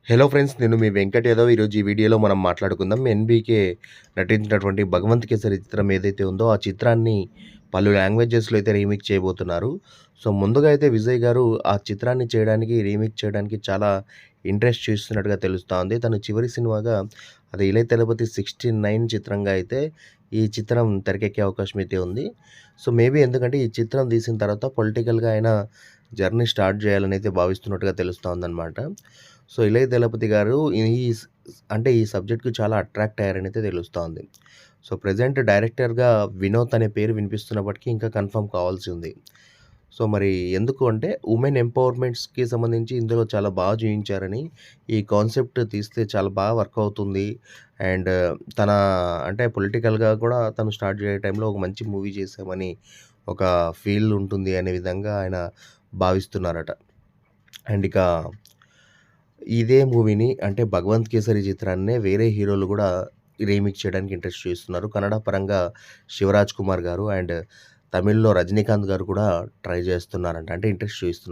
Hello friends. నేను మీ వెంకట్ యాదవ్. ఈరోజు ఈ వీడియోలో మనం మాట్లాడుకుందాం. ఎన్‌బీకే నటించినటువంటి 'భగవంత్ కేసరి' చిత్రం ఏదైతే ఉందో, ఆ చిత్రాన్ని పలు లాంగ్వేజెస్‌లో అయితే రీమేక్ చేయబోతున్నారు. సో, ముందుగా అయితే విజయ్ గారు ఆ చిత్రాన్ని చేయడానికి, రీమేక్ చేయడానికి చాలా ఇంట్రెస్ట్ చూస్తున్నట్టుగా తెలుస్తా ఉంది. తన చివరి సినిమాగా అది 'ఇళయ దళపతి 69' చిత్రంగా అయితే ఈ చిత్రం తెరకెక్కే అవకాశం అయితే ఉంది. సో, మేబీ ఎందుకంటే ఈ చిత్రం తీసిన తర్వాత పొలిటికల్‌గా ఆయన జర్నీ స్టార్ట్ చేయాలని అయితే భావిస్తున్నట్టుగా తెలుస్తా ఉందన్నమాట. సో, ఇళయ దళపతి గారు అంటే ఈ సబ్జెక్ట్‌కి చాలా అట్రాక్ట్ అయ్యారనైతే తెలుస్తా ఉంది. సో, ప్రెజెంట్ డైరెక్టర్‌గా వినోద్ అనే పేరు వినిపిస్తున్నప్పటికీ ఇంకా కన్ఫర్మ్ కావాల్సి ఉంది. సో, మరి ఎందుకు అంటే ఉమెన్ ఎంపవర్‌మెంట్స్‌కి సంబంధించి ఇందులో చాలా బాగా చూయించారని, ఈ కాన్సెప్ట్ తీస్తే చాలా బాగా వర్క్ అవుతుంది. అండ్ తన అంటే పొలిటికల్‌గా కూడా తను స్టార్ట్ చేసే టైంలో ఒక మంచి మూవీ చేశామని ఒక ఫీల్ ఉంటుంది అనే విధంగా ఆయన భావిస్తున్నారట. అండ్ ఇక ఇదే మూవీని అంటే 'భగవంత్ కేసరి' చిత్రాన్నే వేరే హీరోలు గూడా రీమేక్ చేయడానికి ఇంట్రెస్ట్ చూస్తున్నారు. కన్నడ పరంగా 'శివరాజ్ కుమార్' గారు అండ్ తమిళ్‌లో 'రజనీకాంత్' గారు కూడా ట్రై చేస్తున్నారంట. అంటే ఇంట్రెస్ట్ చూయిస్తున్నారు.